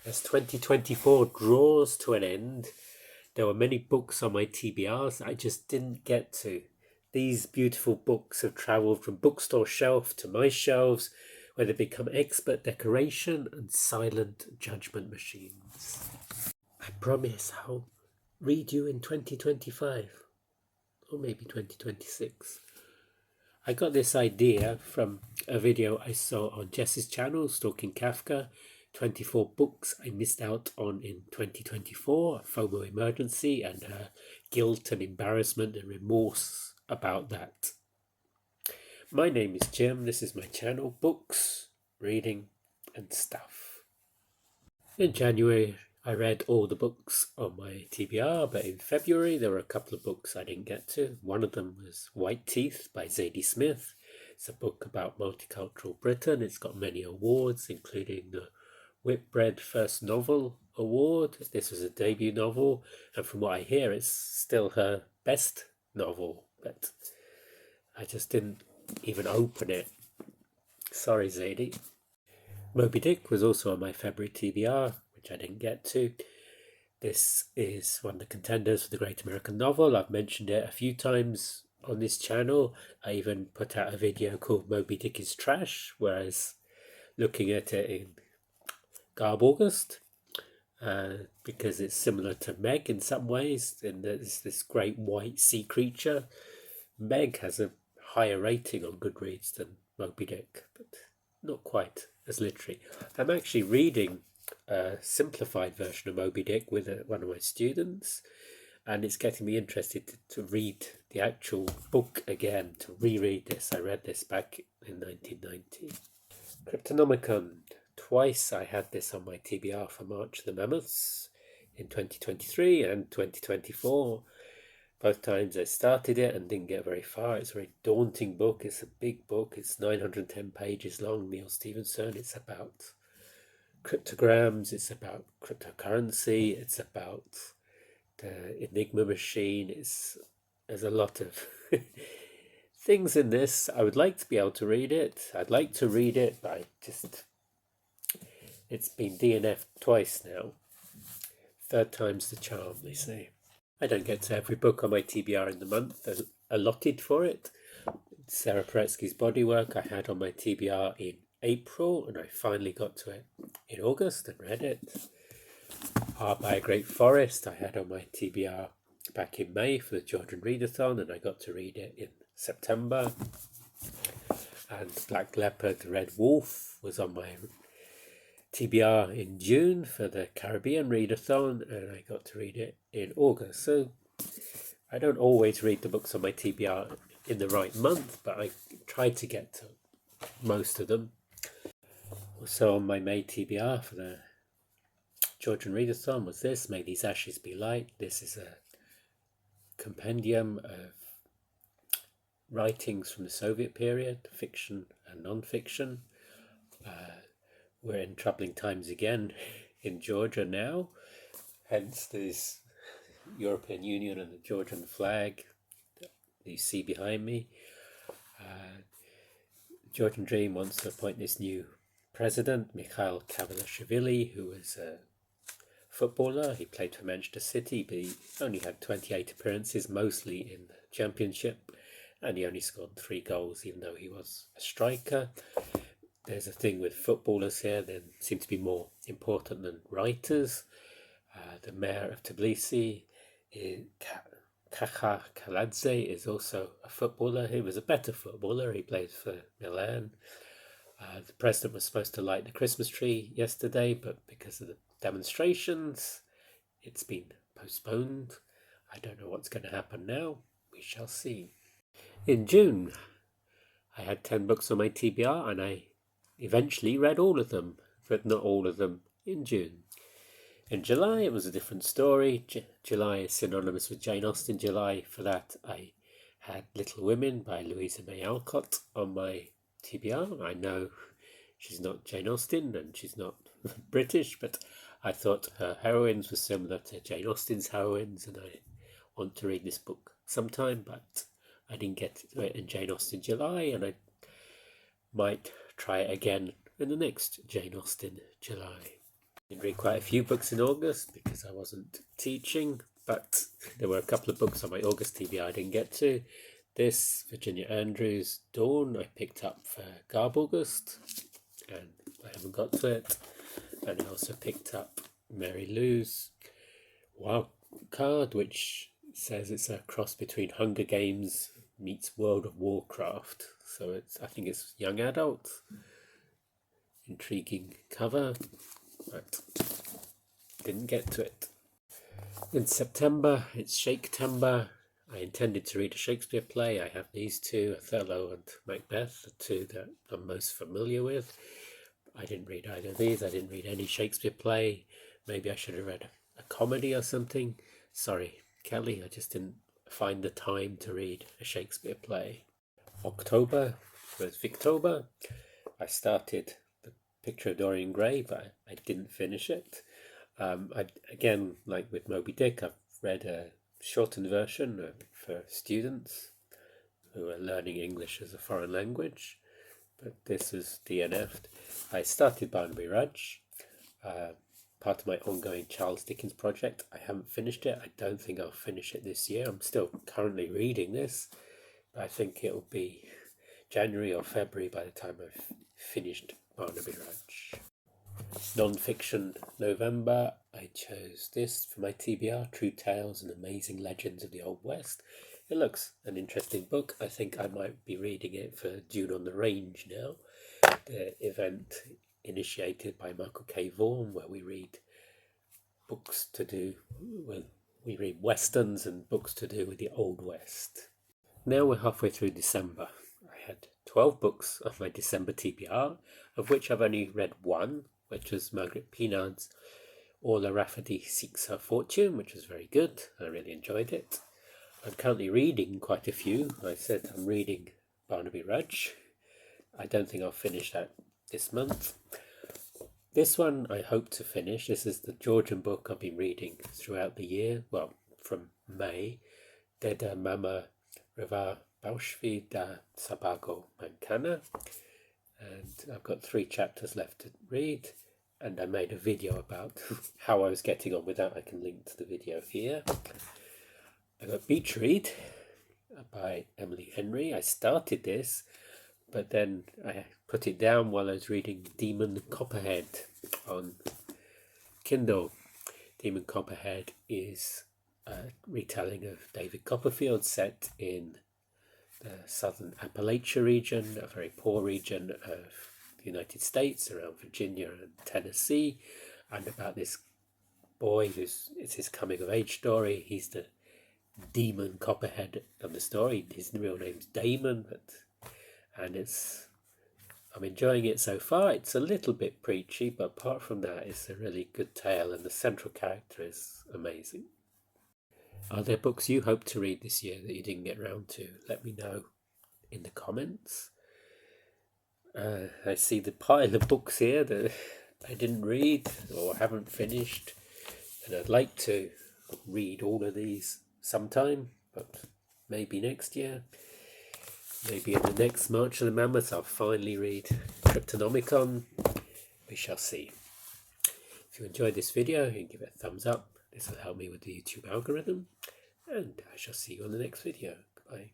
As 2024 draws to an end, there were many books on my TBRs I just didn't get to. These beautiful books have travelled from bookstore shelf to my shelves, where they become expert decoration and silent judgment machines. I promise I'll read you in 2025, or maybe 2026. I got this idea from a video I saw on Jess's channel, Stalking Kafka, 24 books I missed out on in 2024, a FOMO emergency, and her guilt and embarrassment and remorse about that. My name is Jim, this is my channel, Books, Reading and Stuff. In January I read all the books on my TBR, but in February there were a couple of books I didn't get to. One of them was White Teeth by Zadie Smith. It's a book about multicultural Britain. It's got many awards, including the Whitbread First Novel Award. This was a debut novel, and from what I hear, it's still her best novel, but I just didn't even open it. Sorry, Zadie. Moby Dick was also on my February TBR, which I didn't get to. This is one of the contenders for the Great American Novel. I've mentioned it a few times on this channel. I even put out a video called Moby Dick is Trash, where I was looking at it in Garb August, because it's similar to Meg in some ways, and there's this great white sea creature. Meg has a higher rating on Goodreads than Moby Dick, but not quite as literary. I'm actually reading a simplified version of Moby Dick with one of my students, and it's getting me interested to read the actual book again, to reread this. I read this back in 1990. Cryptonomicon. Twice I had this on my TBR for March of the Mammoths in 2023 and 2024. Both times I started it and didn't get very far. It's a very daunting book. It's a big book. It's 910 pages long, Neal Stephenson. It's about cryptograms. It's about cryptocurrency. It's about the Enigma machine. There's a lot of things in this. I would like to be able to read it. I'd like to read it, but it's been DNF'd twice now. Third time's the charm, they say. I don't get to every book on my TBR in the month allotted for it. Sara Paretsky's Bodywork I had on my TBR in April, and I finally got to it in August and read it. Art by a Great Forest I had on my TBR back in May for the Children Readathon, and I got to read it in September. And Black Leopard, The Red Wolf was on my TBR in June for the Caribbean Readathon, and I got to read it in August. So I don't always read the books on my TBR in the right month, but I tried to get to most of them. Also on my May TBR for the Children Readathon was this, May These Ashes Be Light. This is a compendium of writings from the Soviet period, fiction and non-fiction. We're in troubling times again in Georgia now, hence this European Union and the Georgian flag that you see behind me. Georgian Dream wants to appoint this new president, Mikhail Kavalashvili, who was a footballer. He played for Manchester City, but he only had 28 appearances, mostly in the championship, and he only scored 3 goals, even though he was a striker. There's a thing with footballers here, they seem to be more important than writers. The mayor of Tbilisi, Kakha Kaladze, is also a footballer. He was a better footballer, he played for Milan. The president was supposed to light the Christmas tree yesterday, but because of the demonstrations, it's been postponed. I don't know what's going to happen now. We shall see. In June, I had 10 books on my TBR, and I eventually read all of them, but not all of them in June. In July, it was a different story. July is synonymous with Jane Austen. July, for that, I had Little Women by Louisa May Alcott on my TBR. I know she's not Jane Austen and she's not British, but I thought her heroines were similar to Jane Austen's heroines, and I want to read this book sometime, but I didn't get to it in Jane Austen July, and I might try it again in the next Jane Austen July. Did read quite a few books in August because I wasn't teaching, but there were a couple of books on my August TBR I didn't get to. This Virginia Andrews Dawn I picked up for Garb August, and I haven't got to it. And I also picked up Mary Lou's Wild Card, which says it's a cross between Hunger Games meets World of Warcraft. So I think it's young adult. Intriguing cover, but didn't get to it. In September, it's Shaketember. I intended to read a Shakespeare play. I have these two, Othello and Macbeth, the two that I'm most familiar with. I didn't read either of these. I didn't read any Shakespeare play. Maybe I should have read a comedy or something. Sorry, Kelly, I just didn't find the time to read a Shakespeare play. October was Victober. I started The Picture of Dorian Gray, but I didn't finish it. Again, like with Moby Dick, I've read a shortened version for students who are learning English as a foreign language, but this is DNF'd. I started Barnaby Rudge, part of my ongoing Charles Dickens project. I haven't finished it. I don't think I'll finish it this year. I'm still currently reading this, but I think it'll be January or February by the time I've finished Barnaby Rudge. Non-fiction November, I chose this for my TBR, True Tales and Amazing Legends of the Old West. It looks an interesting book. I think I might be reading it for Dune on the Range now, the event initiated by Michael K. Vaughan, where we read books to do with, we read westerns and books to do with the Old West. Now we're halfway through December. I had 12 books on my December TBR, of which I've only read one, which was Margaret Pinard's Orla Rafferty Seeks Her Fortune, which was very good. I really enjoyed it. I'm currently reading quite a few. I said I'm reading Barnaby Rudge. I don't think I'll finish that this month. This one I hope to finish. This is the Georgian book I've been reading throughout the year, well, from May. Deda Mama Vardiashvili da Sabago Mankana. And I've got 3 chapters left to read, and I made a video about how I was getting on with that. I can link to the video here. I got Beach Read by Emily Henry. I started this, but then I put it down while I was reading Demon Copperhead on Kindle. Demon Copperhead is a retelling of David Copperfield set in the southern Appalachia region, a very poor region of the United States around Virginia and Tennessee, and about this boy it's his coming of age story. He's the demon Copperhead of the story. His real name's Damon, and I'm enjoying it so far. It's a little bit preachy, but apart from that, it's a really good tale, and the central character is amazing. Are there books you hope to read this year that you didn't get round to? Let me know in the comments. I see the pile of books here that I didn't read or haven't finished, and I'd like to read all of these sometime, but maybe next year. Maybe in the next March of the Mammoth I'll finally read Cryptonomicon. We shall see. If you enjoyed this video, you can give it a thumbs up. This will help me with the YouTube algorithm, and I shall see you on the next video. Goodbye.